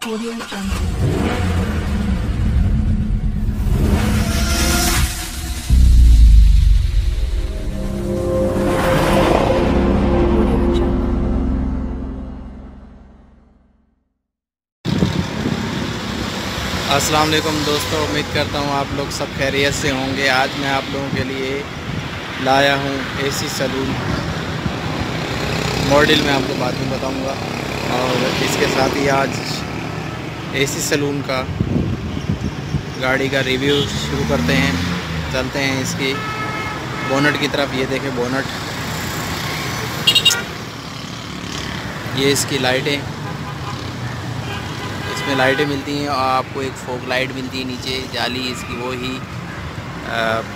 Audio Jungle. अस्सलाम वालेकुम दोस्तों, उम्मीद करता हूँ आप लोग सब खैरियत से होंगे। आज मैं आप लोगों के लिए लाया हूँ एसी सलून मॉडल में आपको बाद में बताऊँगा। और इसके साथ ही आज एसी सलून का गाड़ी का रिव्यू शुरू करते हैं। चलते हैं इसकी बोनट की तरफ। ये देखें बोनट, ये इसकी लाइटें, इसमें लाइटें मिलती हैं और आपको एक फोक लाइट मिलती है नीचे। जाली इसकी वो ही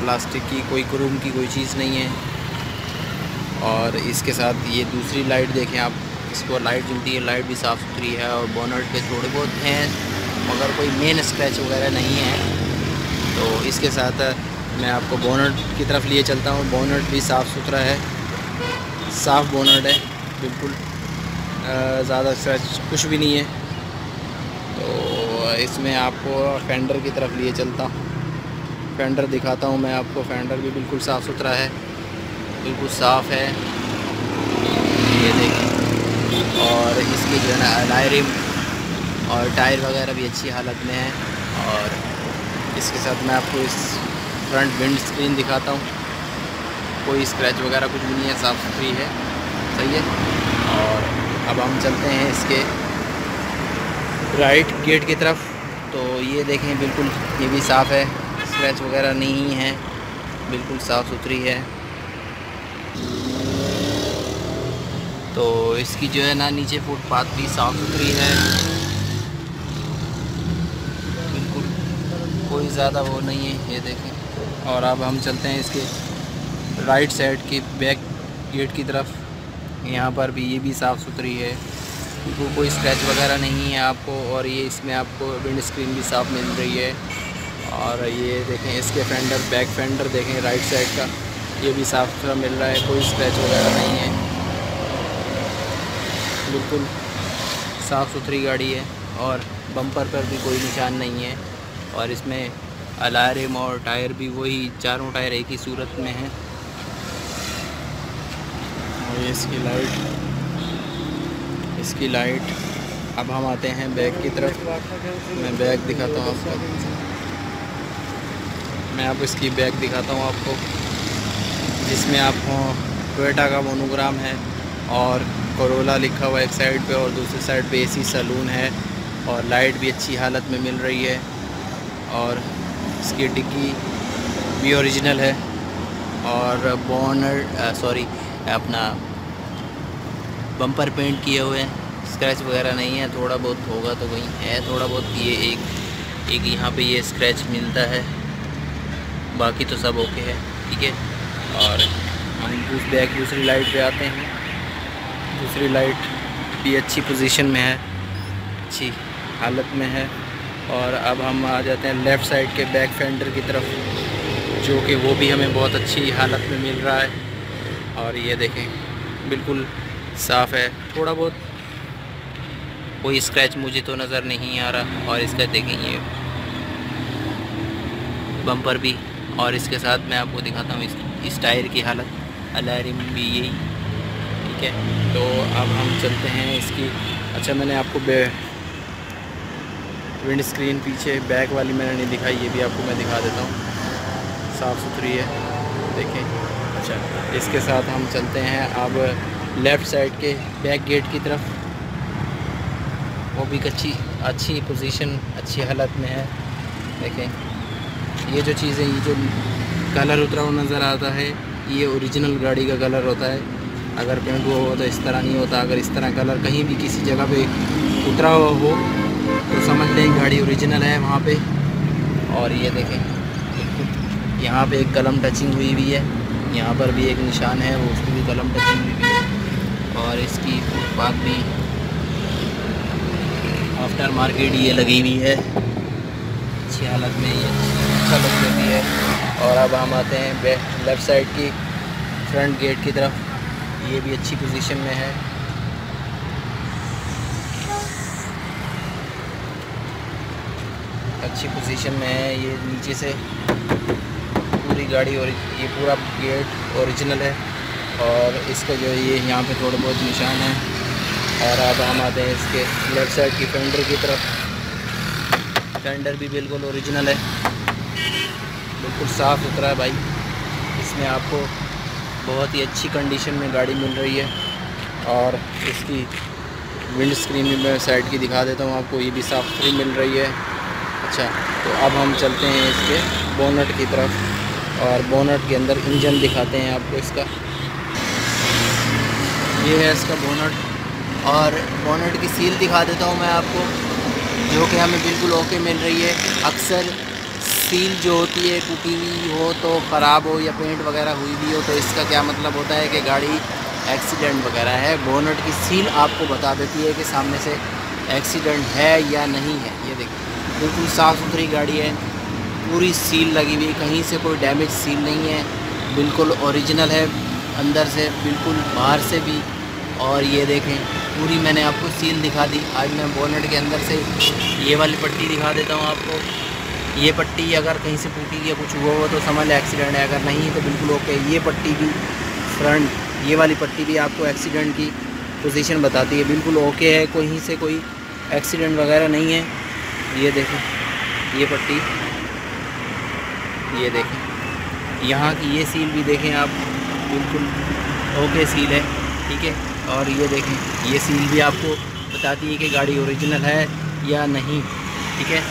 प्लास्टिक की, कोई क्रोम की कोई चीज़ नहीं है। और इसके साथ ये दूसरी लाइट देखें आप, इसको लाइट मिलती है, लाइट भी साफ़ सुथरी है। और बोनट पे थोड़े बहुत हैं मगर कोई मेन स्क्रैच वगैरह नहीं है। तो इसके साथ मैं आपको बोनट की तरफ लिए चलता हूँ। बोनट भी साफ़ सुथरा है, साफ़ बोनट है बिल्कुल, ज़्यादा स्क्रैच कुछ भी नहीं है। तो इसमें आपको फेंडर की तरफ लिए चलता हूँ, फेंडर दिखाता हूँ मैं आपको। फेंडर भी बिल्कुल साफ़ सुथरा है, बिल्कुल साफ़ है, ये देखें। और इसकी जो है ना अलॉय रिम और टायर वगैरह भी अच्छी हालत में है। और इसके साथ मैं आपको इस फ्रंट विंड स्क्रीन दिखाता हूँ, कोई स्क्रैच वगैरह कुछ भी नहीं है, साफ़ सुथरी है, सही है। और अब हम चलते हैं इसके राइट गेट की तरफ। तो ये देखें बिल्कुल, ये भी साफ़ है, स्क्रैच वगैरह नहीं है, बिल्कुल साफ़ सुथरी है। तो इसकी जो है ना नीचे फुटपाथ भी साफ़ सुथरी है, बिल्कुल कोई ज़्यादा वो नहीं है, ये देखें। और अब हम चलते हैं इसके राइट साइड की बैक गेट की तरफ। यहाँ पर भी ये भी साफ़ सुथरी है, कोई स्क्रैच वगैरह नहीं है आपको। और ये इसमें आपको विंड स्क्रीन भी साफ़ मिल रही है। और ये देखें इसके फेंडर, बैक फेंडर देखें राइट साइड का, ये भी साफ़ सुथरा मिल रहा है, कोई स्क्रैच वगैरह नहीं है, बिल्कुल साफ़ सुथरी गाड़ी है। और बम्पर पर भी कोई निशान नहीं है। और इसमें अलॉय रिम और टायर भी वही, चारों टायर एक ही सूरत में हैं। और ये इसकी लाइट। अब हम आते हैं बैक की तरफ। मैं बैक दिखाता हूँ आपको, मैं आपको इसकी बैक दिखाता हूँ आपको, जिसमें आपको टोयोटा का मोनोग्राम है और कोरोला लिखा हुआ एक साइड पे और दूसरी साइड पे एसी सलून है। और लाइट भी अच्छी हालत में मिल रही है। और इसकी डिग्गी भी ओरिजिनल है। और अपना बम्पर पेंट किए हुए हैं, स्क्रैच वगैरह नहीं है, थोड़ा बहुत होगा तो कहीं है थोड़ा बहुत। ये एक यहाँ पे ये स्क्रैच मिलता है, बाकी तो सब ओके है, ठीक है। और हम बैक दूसरी लाइट पे आते हैं। दूसरी लाइट भी अच्छी पोजीशन में है, अच्छी हालत में है। और अब हम आ जाते हैं लेफ़्ट साइड के बैक फेंडर की तरफ, जो कि वो भी हमें बहुत अच्छी हालत में मिल रहा है। और ये देखें बिल्कुल साफ़ है, थोड़ा बहुत कोई स्क्रैच मुझे तो नज़र नहीं आ रहा। और इसका देखें ये बम्पर भी। और इसके साथ मैं आपको दिखाता हूँ इस टायर की हालत, अलॉय रिम भी यही, ठीक है। तो अब हम चलते हैं इसकी। अच्छा, मैंने आपको विंड स्क्रीन पीछे बैक वाली मैंने नहीं दिखाई, ये भी आपको मैं दिखा देता हूँ, साफ़ सुथरी है, देखें। अच्छा, इसके साथ हम चलते हैं अब लेफ़्ट साइड के बैक गेट की तरफ। वो भी अच्छी पोजीशन, अच्छी हालत में है, देखें। ये जो चीज़ें, ये जो कलर उतरा हुआ नज़र आता है, ये ओरिजिनल गाड़ी का कलर होता है। अगर पेंट हुआ हो तो इस तरह नहीं होता। अगर इस तरह कलर कहीं भी किसी जगह पे उतरा हुआ हो तो समझ लें गाड़ी ओरिजिनल है वहाँ पे। और ये देखें बिल्कुल, यहाँ पे एक कलम टचिंग हुई हुई है, यहाँ पर भी एक निशान है, वो उसकी भी कलम टचिंग हुई हुई है। और इसकी फुटपाथ भी आफ्टर मार्केट ये लगी हुई है, अच्छी हालत में, ये अच्छा लुक देती है। और अब हम आते हैं लेफ़्ट साइड की फ्रंट गेट की तरफ, ये भी अच्छी पोजीशन में है। अच्छी पोजीशन में है। ये नीचे से पूरी गाड़ी और ये पूरा गेट ओरिजिनल है और इसका जो है ये यहाँ पे थोड़े बहुत निशान है। और अब हम आते हैं इसके लेफ़्ट साइड की फेंडर की तरफ। फेंडर भी बिल्कुल ओरिजिनल है, बिल्कुल साफ़ सुथरा है भाई। इसमें आपको बहुत ही अच्छी कंडीशन में गाड़ी मिल रही है। और इसकी विंड स्क्रीन भी मैं साइड की दिखा देता हूँ आपको, ये भी साफ़ सुथरी मिल रही है। अच्छा, तो अब हम चलते हैं इसके बोनट की तरफ और बोनट के अंदर इंजन दिखाते हैं आपको इसका। ये है इसका बोनट और बोनट की सील दिखा देता हूँ मैं आपको, जो कि हमें बिल्कुल ओके मिल रही है। अक्सर सील जो होती है टूटी हुई हो तो ख़राब हो या पेंट वगैरह हुई भी हो तो इसका क्या मतलब होता है कि गाड़ी एक्सीडेंट वगैरह है। बोनट की सील आपको बता देती है कि सामने से एक्सीडेंट है या नहीं है। ये देखिए बिल्कुल साफ़ सुथरी गाड़ी है, पूरी सील लगी हुई, कहीं से कोई डैमेज सील नहीं है, बिल्कुल ओरिजिनल है अंदर से बिल्कुल बाहर से भी। और ये देखें पूरी मैंने आपको सील दिखा दी। आज मैं बोनट के अंदर से ये वाली पट्टी दिखा देता हूँ आपको। ये पट्टी अगर कहीं से टूटी या कुछ हुआ हो तो समझ एक्सीडेंट है, अगर नहीं तो बिल्कुल ओके। ये पट्टी भी फ्रंट, ये वाली पट्टी भी आपको एक्सीडेंट की पोजीशन बताती है, बिल्कुल ओके है, कहीं से कोई एक्सीडेंट वगैरह नहीं है। ये देखें ये पट्टी, ये देखें यहाँ की ये सील भी देखें आप, बिल्कुल ओके सील है, ठीक है। और ये देखें ये सील भी आपको बताती है कि गाड़ी ओरिजिनल है या नहीं, ठीक है।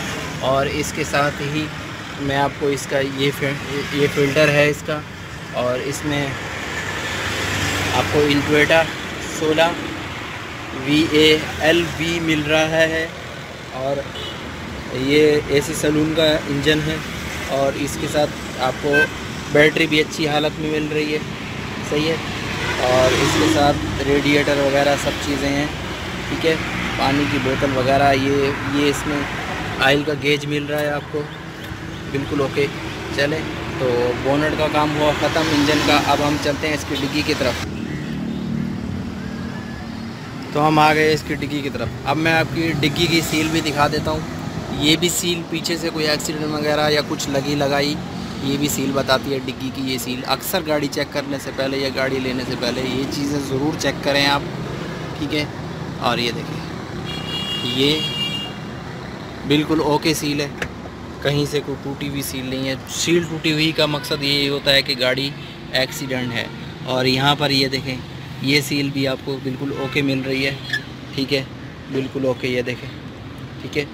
और इसके साथ ही मैं आपको इसका ये फ़िल्टर है इसका, और इसमें आपको इन्टोयोटा 16 VALV मिल रहा है। और ये AC सलून का इंजन है और इसके साथ आपको बैटरी भी अच्छी हालत में मिल रही है, सही है। और इसके साथ रेडिएटर वगैरह सब चीज़ें हैं, ठीक है। पानी की बोतल वगैरह, ये इसमें ऑयल का गेज मिल रहा है आपको, बिल्कुल ओके। चले तो बोनट का काम हुआ ख़त्म इंजन का। अब हम चलते हैं इसकी डिग्गी की तरफ। तो हम आ गए इसकी डिग्गी की तरफ। अब मैं आपकी डिग्गी की सील भी दिखा देता हूँ। ये भी सील पीछे से कोई एक्सीडेंट वगैरह या कुछ लगी लगाई, ये भी सील बताती है डिग्गी की। ये सील अक्सर गाड़ी चेक करने से पहले या गाड़ी लेने से पहले ये चीज़ें ज़रूर चेक करें आप, ठीक है। और ये देखिए ये बिल्कुल ओके सील है, कहीं से कोई टूटी हुई सील नहीं है। सील टूटी हुई का मकसद ये होता है कि गाड़ी एक्सीडेंट है। और यहाँ पर ये देखें ये सील भी आपको बिल्कुल ओके मिल रही है, ठीक है, बिल्कुल ओके, ये देखें, ठीक है।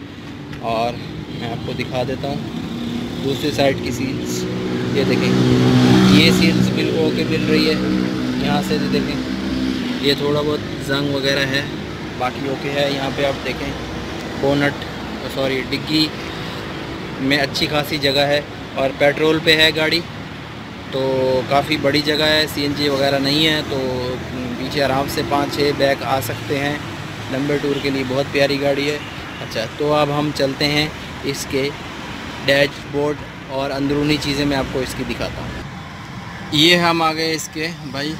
और मैं आपको दिखा देता हूँ दूसरी साइड की सील्स, ये देखें ये सील्स बिल्कुल ओके मिल रही है। यहाँ से देखें ये थोड़ा बहुत जंग वगैरह है, बाकी ओके है। यहाँ पे आप देखें बोनट डिग्गी में अच्छी खासी जगह है और पेट्रोल पे है गाड़ी, तो काफ़ी बड़ी जगह है, CNG वगैरह नहीं है, तो पीछे आराम से 5-6 बैग आ सकते हैं। लंबे टूर के लिए बहुत प्यारी गाड़ी है। अच्छा, तो अब हम चलते हैं इसके डैशबोर्ड और अंदरूनी चीज़ें मैं आपको इसकी दिखाता हूँ। ये हम आ गए इसके भाई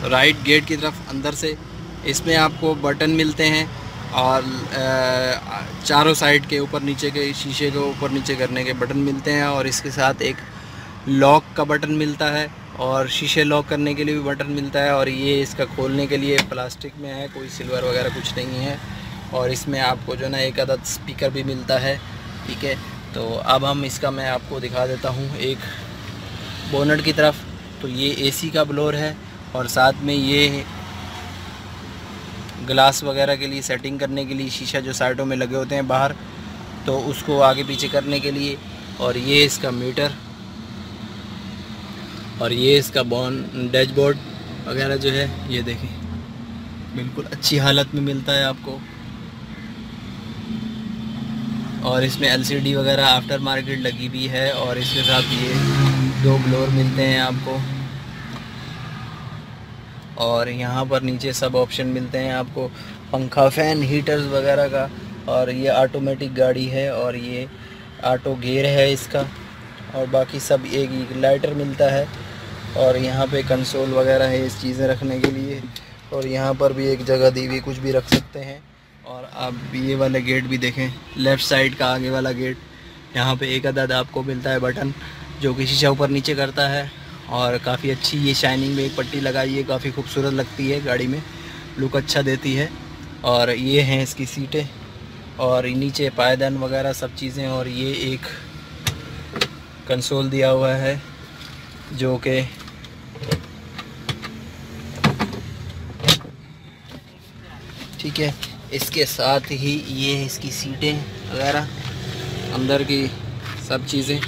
राइट गेट की तरफ अंदर से। इसमें आपको बटन मिलते हैं और चारों साइड के ऊपर नीचे के शीशे के ऊपर नीचे करने के बटन मिलते हैं। और इसके साथ एक लॉक का बटन मिलता है और शीशे लॉक करने के लिए भी बटन मिलता है। और ये इसका खोलने के लिए प्लास्टिक में है, कोई सिल्वर वगैरह कुछ नहीं है। और इसमें आपको जो ना एक आधा स्पीकर भी मिलता है, ठीक है। तो अब हम इसका मैं आपको दिखा देता हूँ एक बोनट की तरफ। तो ये AC का ब्लोअर है और साथ में ये ग्लास वगैरह के लिए सेटिंग करने के लिए शीशा जो साइडों में लगे होते हैं बाहर, तो उसको आगे पीछे करने के लिए। और ये इसका मीटर और ये इसका डैशबोर्ड वगैरह जो है ये देखें बिल्कुल अच्छी हालत में मिलता है आपको। और इसमें LCD वगैरह आफ्टर मार्केट लगी हुई है। और इसके साथ ये 2 ब्लोअर मिलते हैं आपको। और यहाँ पर नीचे सब ऑप्शन मिलते हैं आपको, पंखा, फ़ैन, हीटर्स वगैरह का। और ये ऑटोमेटिक गाड़ी है और ये ऑटो गियर है इसका। और बाकी सब एक लाइटर मिलता है। और यहाँ पे कंसोल वगैरह है इस चीज़ें रखने के लिए। और यहाँ पर भी एक जगह दी हुई, कुछ भी रख सकते हैं। और आप ये वाले गेट भी देखें, लेफ़्ट साइड का आगे वाला गेट, यहाँ पे एक अदद आपको मिलता है बटन जो कि शीशा ऊपर नीचे करता है। और काफ़ी अच्छी ये शाइनिंग में एक पट्टी लगाई है, काफ़ी खूबसूरत लगती है, गाड़ी में लुक अच्छा देती है। और ये हैं इसकी सीटें और नीचे पायदान वगैरह सब चीज़ें। और ये एक कंसोल दिया हुआ है जो कि ठीक है। इसके साथ ही ये है इसकी सीटें वगैरह, अंदर की सब चीज़ें।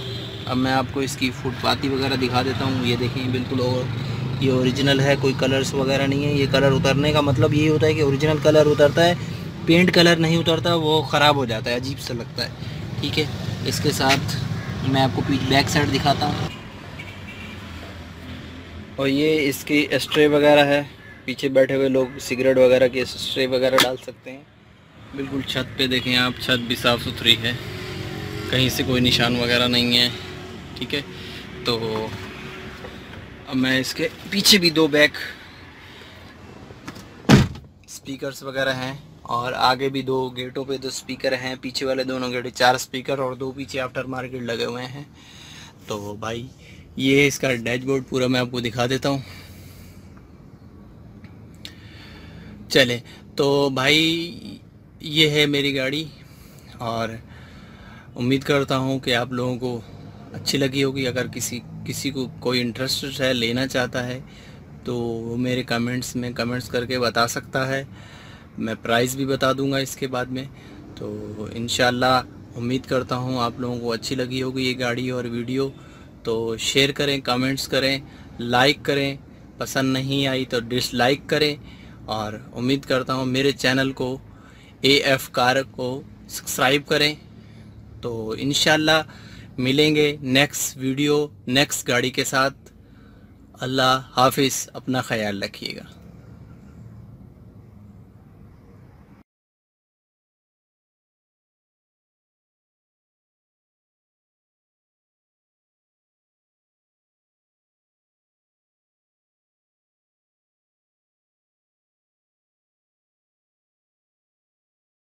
अब मैं आपको इसकी फुटपाती वगैरह दिखा देता हूँ। ये देखें बिल्कुल, और ये ओरिजिनल है, कोई कलर्स वगैरह नहीं है। ये कलर उतरने का मतलब ये होता है कि ओरिजिनल कलर उतरता है, पेंट कलर नहीं उतरता, वो ख़राब हो जाता है, अजीब सा लगता है। ठीक है, इसके साथ मैं आपको बैक साइड दिखाता हूँ। और ये इसकी स्ट्रे वगैरह है, पीछे बैठे हुए लोग सिगरेट वगैरह के स्ट्रे वगैरह डाल सकते हैं। बिल्कुल छत पे देखें आप, छत भी साफ़ सुथरी है, कहीं से कोई निशान वगैरह नहीं है। ठीक है, तो अब मैं इसके पीछे भी 2 बैक स्पीकर्स वगैरह हैं और आगे भी 2 गेटों पे 2 स्पीकर हैं। पीछे वाले दोनों गेट 4 स्पीकर और 2 पीछे आफ्टर मार्केट लगे हुए हैं। तो भाई ये इसका डैशबोर्ड पूरा मैं आपको दिखा देता हूँ। चले तो भाई ये है मेरी गाड़ी और उम्मीद करता हूँ कि आप लोगों को अच्छी लगी होगी। अगर किसी को कोई इंटरेस्ट है, लेना चाहता है, तो वो मेरे कमेंट्स में कमेंट्स करके बता सकता है। मैं प्राइस भी बता दूंगा इसके बाद में। तो इंशाल्लाह उम्मीद करता हूँ आप लोगों को अच्छी लगी होगी ये गाड़ी और वीडियो। तो शेयर करें, कमेंट्स करें, लाइक करें, पसंद नहीं आई तो डिसलाइक करें। और उम्मीद करता हूँ मेरे चैनल को AF कार को सब्सक्राइब करें। तो इंशाल्लाह मिलेंगे नेक्स्ट वीडियो नेक्स्ट गाड़ी के साथ। अल्लाह हाफिज़, अपना ख्याल रखिएगा।